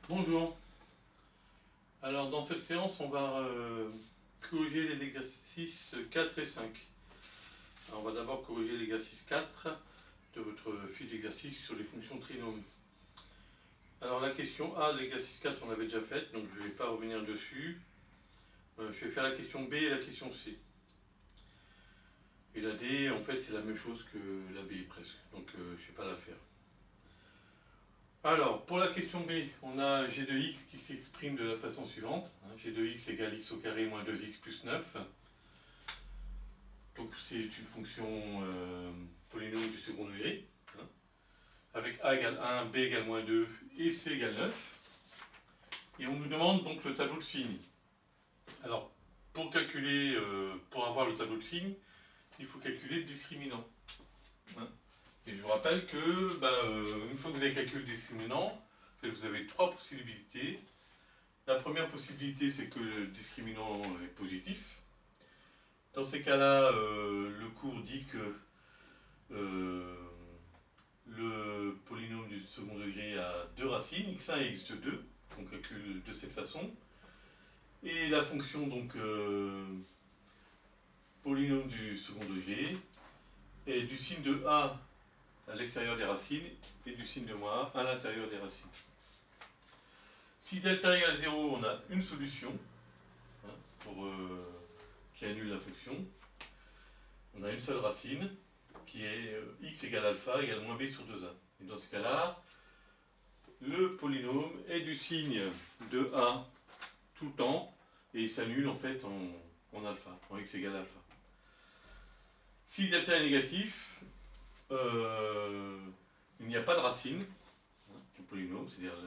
Bonjour. Alors dans cette séance, on va corriger les exercices 4 et 5. Alors, on va d'abord corriger l'exercice 4 de votre fiche d'exercice sur les fonctions trinômes. Alors la question A de l'exercice 4, on l'avait déjà faite, donc je ne vais pas revenir dessus. Je vais faire la question B et la question C. Et la D, en fait, c'est la même chose que la B presque, donc je ne vais pas la faire. Alors, pour la question B, on a g de x qui s'exprime de la façon suivante. G de x égale x au carré moins 2x plus 9. Donc c'est une fonction polynôme du second degré. Avec a égale 1, b égale moins 2 et c égale 9. Et on nous demande donc le tableau de signes. Alors, pour calculer, pour avoir le tableau de signes, il faut calculer le discriminant. Et je vous rappelle que, une fois que vous avez calculé le discriminant, vous avez trois possibilités. La première possibilité, c'est que le discriminant est positif. Dans ces cas-là, le cours dit que le polynôme du second degré a deux racines, x1 et x2. On calcule de cette façon. Et la fonction, donc, polynôme du second degré, est du signe de a à l'extérieur des racines et du signe de moins a à l'intérieur des racines. Si delta égale 0, on a une solution qui annule la fonction. On a une seule racine qui est x égale alpha égale moins b sur 2a. Et dans ce cas-là, le polynôme est du signe de a tout le temps et il s'annule en fait en alpha, en x égale alpha. Si delta est négatif, il n'y a pas de racine du polynôme, c'est-à-dire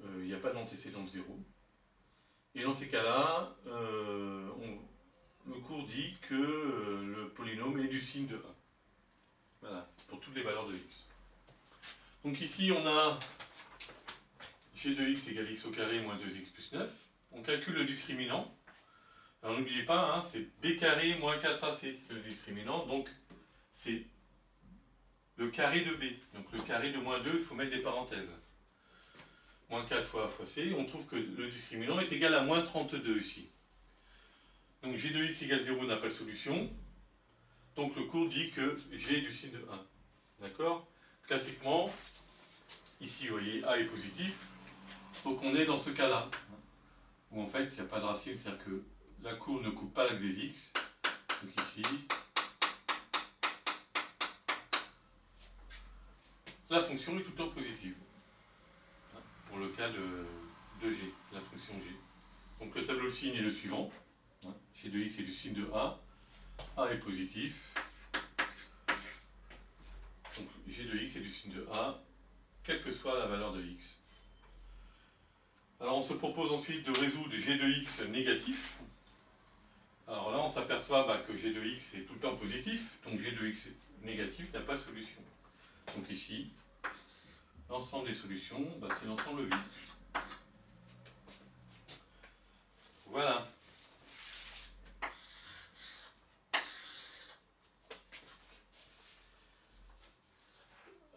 il n'y a pas d'antécédent de 0. Et dans ces cas-là, le cours dit que le polynôme est du signe de 1. Voilà, pour toutes les valeurs de x. Donc ici, on a g de x égale x au carré moins 2x plus 9. On calcule le discriminant. Alors n'oubliez pas, c'est b carré moins 4ac, le discriminant. Donc c'est le carré de b. Donc le carré de moins 2, il faut mettre des parenthèses. Moins 4 fois a fois c, on trouve que le discriminant est égal à moins 32 ici. Donc g de x égale 0 n'a pas de solution. Donc le cours dit que g est du signe de 1. D'accord? Classiquement, ici vous voyez a est positif. Donc on est dans ce cas-là, où en fait il n'y a pas de racine, c'est-à-dire que la courbe ne coupe pas l'axe des x. Donc ici, la fonction est tout le temps positive. Pour le cas de g, la fonction g. Donc le tableau de signes est le suivant. G de x est du signe de a est positif. Donc g de x est du signe de a, quelle que soit la valeur de x. Alors on se propose ensuite de résoudre g de x négatif. Alors là on s'aperçoit que g de x est tout le temps positif, donc g de x négatif n'a pas de solution. Donc ici, l'ensemble des solutions, c'est l'ensemble vide. Voilà.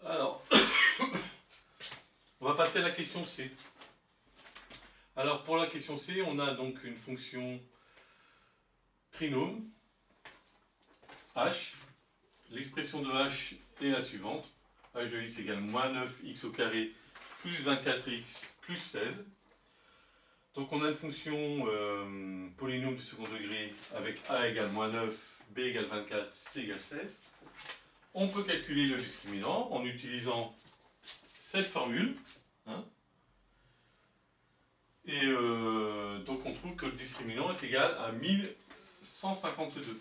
Alors, on va passer à la question C. Alors pour la question C, on a donc une fonction trinôme, h. L'expression de h est la suivante. H de x égale moins 9x au carré plus 24x plus 16. Donc on a une fonction polynôme du second degré avec a égale moins 9, b égale 24, c égale 16. On peut calculer le discriminant en utilisant cette formule. Et donc on trouve que le discriminant est égal à 1152.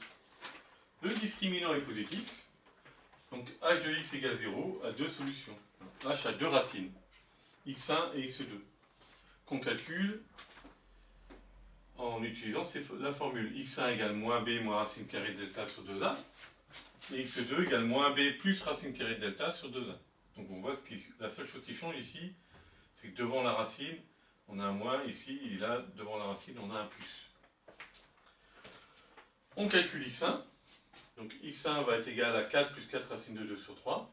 Le discriminant est positif. Donc h de x égale 0 a deux solutions. H a deux racines, x1 et x2, qu'on calcule en utilisant la formule x1 égale moins b moins racine carrée de delta sur 2a, et x2 égale moins b plus racine carrée de delta sur 2a. Donc on voit la seule chose qui change ici, c'est que devant la racine, on a un moins ici, et là, devant la racine, on a un plus. On calcule x1. Donc x1 va être égal à 4 plus 4 racine de 2 sur 3.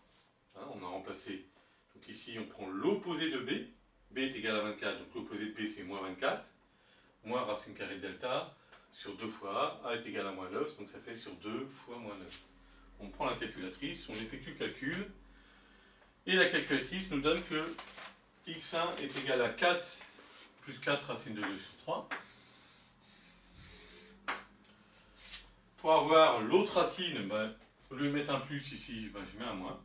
On a remplacé. Donc ici, on prend l'opposé de b. b est égal à 24, donc l'opposé de b c'est moins 24, moins racine carrée de delta, sur 2 fois a est égal à moins 9, donc ça fait sur 2 fois moins 9. On prend la calculatrice, on effectue le calcul, et la calculatrice nous donne que x1 est égal à 4 plus 4 racine de 2 sur 3. Pour avoir l'autre racine, au lieu de mettre un plus ici, je mets un moins.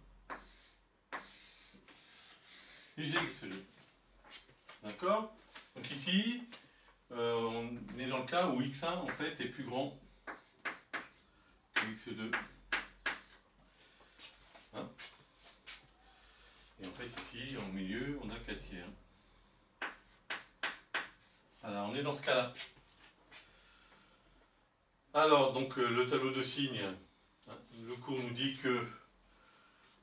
Et j'ai x2. D'accord? Donc ici, on est dans le cas où x1 en fait est plus grand que x2. Hein? Et en fait ici, au milieu, on a 4 tiers. Alors on est dans ce cas-là. Alors donc le tableau de signes, hein, le cours nous dit que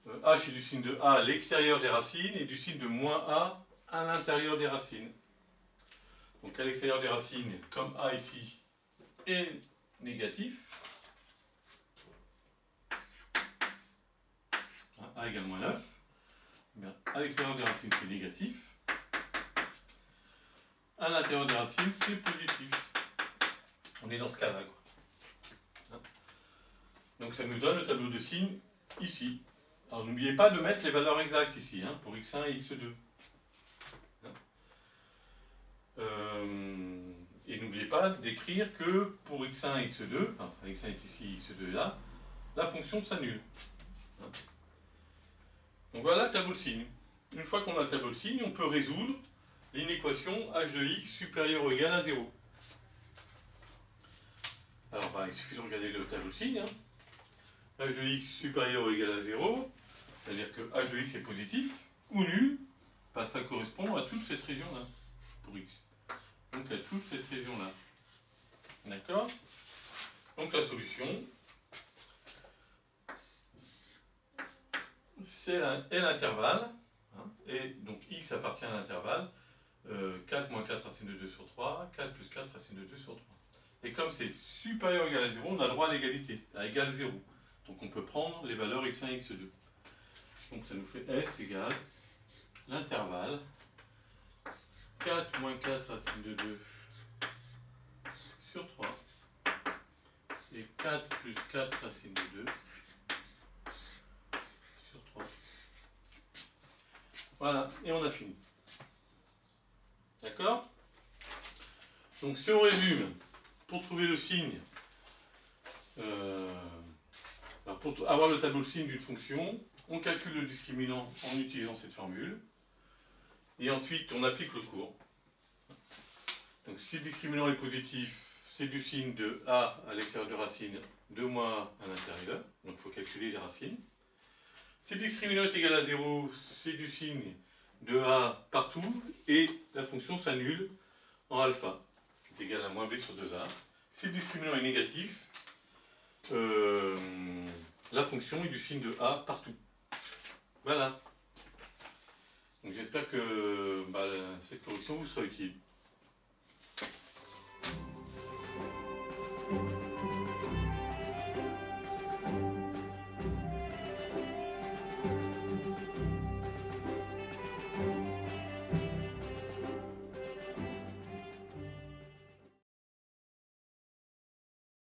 h est du signe de a à l'extérieur des racines et du signe de moins a à l'intérieur des racines. Donc à l'extérieur des racines, comme a ici est négatif, hein, a égale moins 9, bien, à l'extérieur des racines c'est négatif, à l'intérieur des racines c'est positif. On est dans ce cas-là, quoi. Hein. Donc ça nous donne le tableau de signes ici. Alors n'oubliez pas de mettre les valeurs exactes ici, hein, pour x1 et x2. Et n'oubliez pas d'écrire que pour x1 et x2, enfin x1 est ici, x2 est là, la fonction s'annule. Hein. Donc voilà le tableau de signes. Une fois qu'on a le tableau de signes, on peut résoudre l'inéquation h de x supérieur ou égal à 0. Alors il suffit de regarder le tableau de signes. Hein. H de x supérieur ou égal à 0, c'est-à-dire que h de x est positif ou nul, ça correspond à toute cette région-là, pour x. Donc à toute cette région-là. D'accord? Donc la solution, c'est l'intervalle, hein, et donc x appartient à l'intervalle 4 moins 4 racine de 2 sur 3, 4 plus 4 racine de 2 sur 3. Et comme c'est supérieur ou égal à 0, on a droit à l'égalité, à égal 0. Donc on peut prendre les valeurs x1 et x2. Donc ça nous fait S égale l'intervalle 4 moins 4 racine de 2 sur 3 et 4 plus 4 racine de 2 sur 3. Voilà, et on a fini. D'accord? Donc si on résume, pour trouver le signe, pour avoir le tableau de signe d'une fonction, on calcule le discriminant en utilisant cette formule, et ensuite on applique le cours. Donc si le discriminant est positif, c'est du signe de a à l'extérieur de racine, de moins à l'intérieur, donc il faut calculer les racines. Si le discriminant est égal à 0, c'est du signe de a partout, et la fonction s'annule en alpha, qui est égal à moins b sur 2a. Si le discriminant est négatif, la fonction est du signe de a partout. Voilà. Donc j'espère que cette correction vous sera utile.